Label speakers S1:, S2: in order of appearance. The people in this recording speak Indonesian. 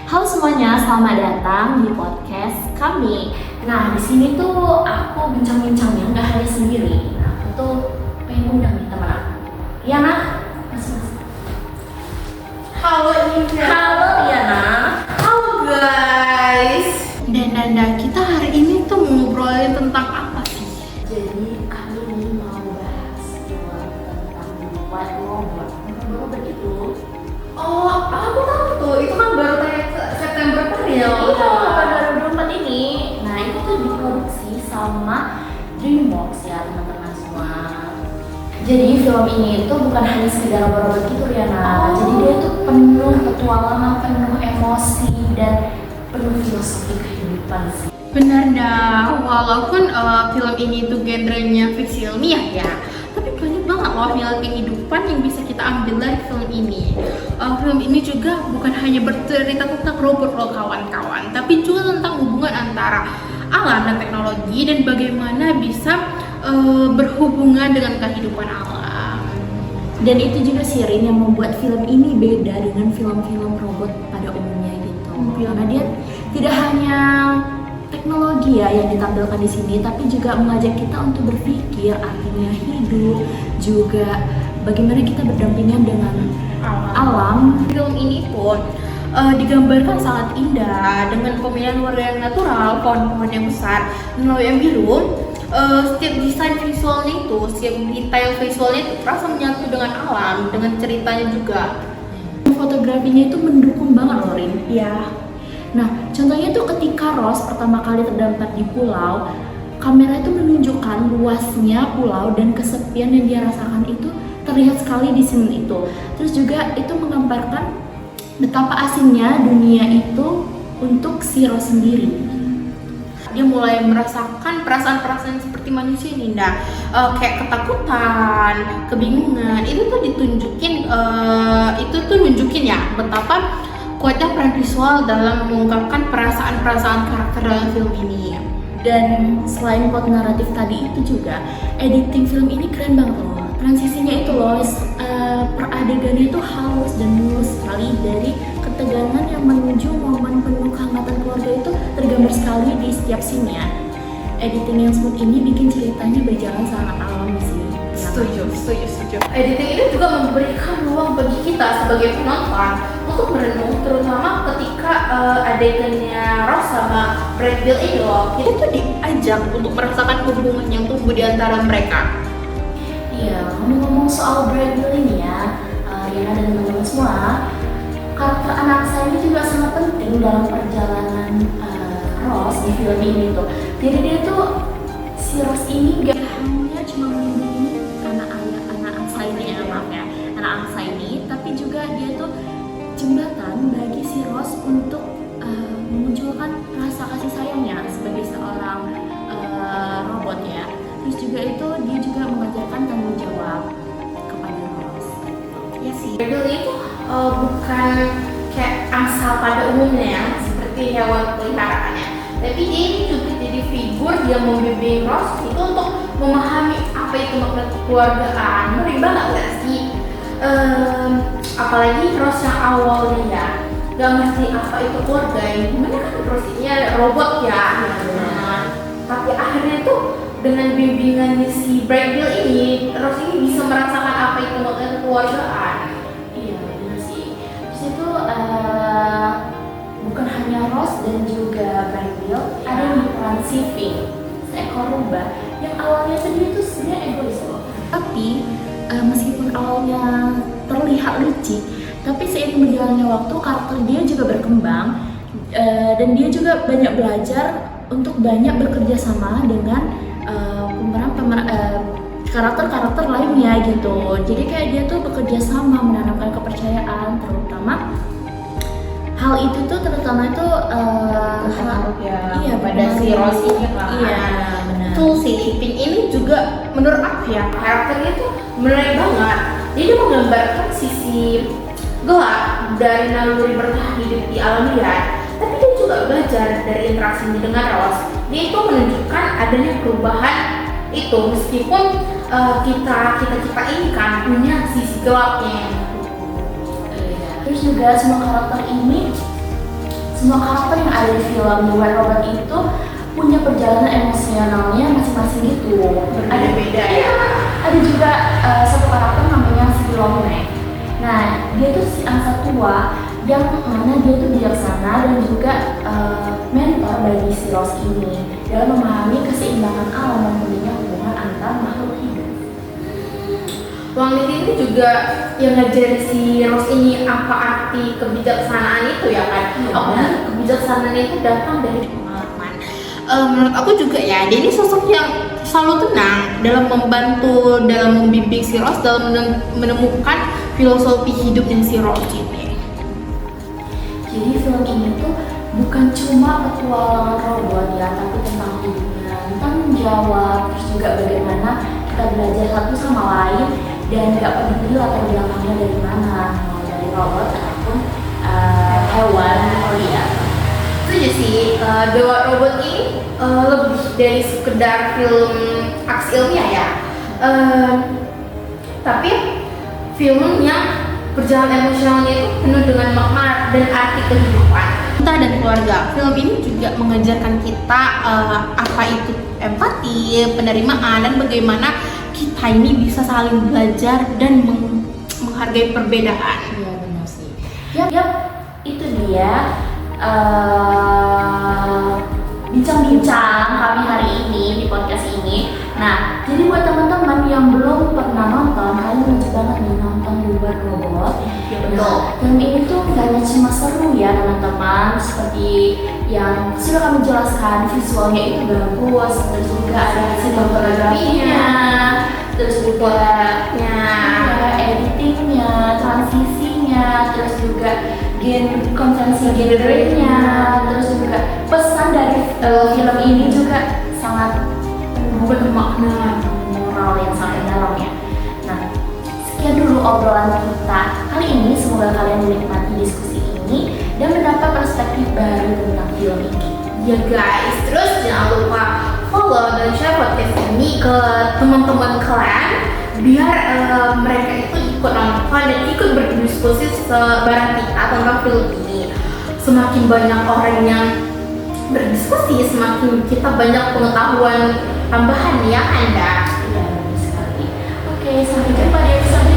S1: Halo semuanya, selamat datang di podcast kami. Nah, di sini tuh aku bincang-bincangnya nggak hanya sendiri. Nah, aku tuh pengen undang nih teman aku. Yana, mas.
S2: Halo Indah.
S1: Halo Yana.
S2: Halo guys. Dan kita hari ini tuh mau ngobrolin tentang apa sih?
S1: Jadi kami ini mau bahas tentang White Robot. Robot itu.
S2: Oh, aku tahu tuh. Itu kan baru tayang September kan ya?
S1: Iya, pada 2024 ini. Nah, itu tuh diproduksi sama DreamWorks ya teman-teman semua. Jadi film ini itu bukan hanya sekedar robot-robot gitu Riana. Jadi dia tuh penuh petualangan, penuh emosi dan penuh filosofi kehidupan sih.
S2: Benar dah. Walaupun film ini tuh genrenya fiksi ilmiah ya, tapi banyak banget loh film kehidupan yang bisa kita ambil dari film ini. Film ini juga bukan hanya bercerita tentang robot loh kawan-kawan, tapi juga tentang hubungan antara alam dan teknologi dan bagaimana bisa berhubungan dengan kehidupan alam.
S1: Dan itu juga sih Rin yang membuat film ini beda dengan film-film robot pada umumnya gitu. Karena dia tidak hanya teknologi ya yang ditampilkan di sini, tapi juga mengajak kita untuk berpikir artinya hidup, juga bagaimana kita berdampingan dengan alam.
S2: Film ini pun digambarkan sangat indah dengan pemilihan warna yang natural, pohon-pohon yang besar, dan laut yang biru. Setiap desain visualnya itu, setiap detail visualnya itu terasa menyatu dengan alam, dengan ceritanya juga.
S1: Fotografinya itu mendukung banget loh Rin.
S2: Ya,
S1: Nah, contohnya tuh ketika Rose pertama kali terdampar di pulau, kamera itu menunjukkan luasnya pulau dan kesepian yang dia rasakan itu terlihat sekali di scene itu. Terus juga itu menggambarkan betapa asingnya dunia itu untuk si Rose sendiri.
S2: dia mulai merasakan perasaan-perasaan seperti manusia Ninda, kayak ketakutan, kebingungan. Itu tuh ditunjukin, nunjukin ya betapa kuatnya peran visual dalam mengungkapkan perasaan-perasaan karakter dalam film ini.
S1: Dan selain plot naratif tadi itu juga editing film ini keren banget loh. Transisinya itu loh, per adegannya itu halus dan mulus sekali, dari ketegangan yang menuju momen penuh kehangatan keluarga itu tergambar sekali di setiap scene-nya. Editing yang smooth ini bikin ceritanya berjalan sangat alami sih.
S2: Setuju. Editing ini juga memberikan ruang bagi kita sebagai penonton untuk merenung, terutama ketika adegannya Rose sama Brad Pitt ini loh. Kita tuh diajak untuk merasakan hubungan yang tumbuh di antara mereka.
S1: Iya, ngomong-ngomong soal Brad Pitt ini ya, Riana dan teman-teman semua, karakter anak saya ini juga sangat penting dalam perjalanan Rose di film ini tuh. Jadi dia tuh, si Rose ini gak hanya cuma melindungi anak angsa ini ya, maaf ya, anak angsa ini, tapi juga dia tuh jembatan bagi si Rose untuk memunculkan rasa kasih sayangnya sebagai seorang robot ya. Terus juga itu dia juga mengajarkan tanggung jawab kepada Rose.
S2: Ya sih. Brad itu bukan kayak angsa pada umumnya ya, seperti hewan peliharaannya. Tapi dia ini juga jadi figur yang membimbing Rose itu untuk memahami apa itu makna kekeluargaan. Ngeri banget gak sih? Apalagi Rose yang awalnya ya gak ngerti apa itu keluarga, gimana kan Rose ini robot ya. Tapi akhirnya tuh dengan bimbingannya si Brad Pitt ini, Rose ini bisa merasakan apa itu makna kekeluargaan.
S1: Iya benar sih. Di situ bukan hanya Rose dan juga Brad Pitt, ada yang peran Siving, seekor rubah yang awalnya dia tuh sebenarnya egois loh. Tapi meskipun awalnya terlihat licik, tapi seiring berjalannya waktu karakter dia juga berkembang, dan dia juga banyak belajar untuk banyak bekerja sama dengan karakter-karakter lainnya gitu. Jadi kayak dia tuh bekerja sama menanamkan kepercayaan, terutama hal itu tuh terutama itu
S2: iya pada si Rose ini kan.
S1: Iya benar.
S2: Tuh si Siving ini juga menurut aku ya karakternya tuh menarik banget. Jadi dia menggambarkan sisi gelap dari naluri bertahan hidup di alam liar. Tapi dia juga belajar dari interaksinya dengan Rose. Dia itu menunjukkan adanya perubahan itu meskipun kita ini kan punya sisi gelapnya.
S1: Terus juga semua karakter ini semua karakter yang ada di film The White Robot itu punya perjalanan emosionalnya masing-masing gitu.
S2: Berbeda-beda ya.
S1: Ada juga satu karakter namanya si Longnek. Nah, dia tuh si angsa tua yang mana dia tuh bijaksana dan juga mentor bagi si Rose ini dalam memahami keseimbangan alam dan pentingnya hubungan antar makhluk hidup.
S2: Wang Niti ini juga yang ngajarin si Rose ini apa arti kebijaksanaan itu ya kan?
S1: Iya,
S2: Apalagi kebijaksanaan itu datang dari pengalaman. Menurut aku juga ya, dia ini sosok yang selalu tenang dalam membantu, dalam membimbing si Rose dalam menemukan filosofi hidupnya si Rose ini.
S1: Jadi film ini tuh bukan cuma petualangan robot ya, tapi tentang hubungan, tanggung jawab, terus juga bagaimana kita belajar satu sama lain dan gak peduli latar belakangnya dari mana, mau dari robot ataupun hewan atau lihat.
S2: Setuju sih, Dewa Robot ini lebih dari sekedar film aksi ilmiah ya. Tapi film yang perjalanan emosionalnya itu penuh dengan makna dan arti kehidupan kita dan keluarga. Film ini juga mengajarkan kita apa itu empati, penerimaan, dan bagaimana kita ini bisa saling belajar dan menghargai perbedaan.
S1: Iya benar sih. Yap, itu dia bincang-bincang kami hari ini di podcast ini. Nah, jadi buat teman-teman yang belum pernah nonton, kalian wajib banget nih nonton The White Robot.
S2: Ya, betul.
S1: Film ini tuh gak hanya cuma seru ya teman-teman, seperti yang sudah kami jelaskan, visualnya itu bagus, terus juga ada sinematografinya, terus juga editingnya, transisinya, terus juga konvensi genrenya, terus juga pesan dari film ini juga sangat bermakna moral yang sangat dalam ya. Nah, sekian dulu obrolan kita kali ini. Semoga kalian menikmati diskusi ini dan mendapat perspektif baru tentang film ini.
S2: Ya guys, terus jangan lupa follow dan share podcast ini ke teman-teman kalian biar mereka itu ikut nonton dan ikut berdiskusi bareng kita tentang film ini. Semakin banyak orang yang berdiskusi, semakin kita banyak pengetahuan tambahan ya Anda.
S1: Iya, benar sekali. Oke, sampai jumpa di episode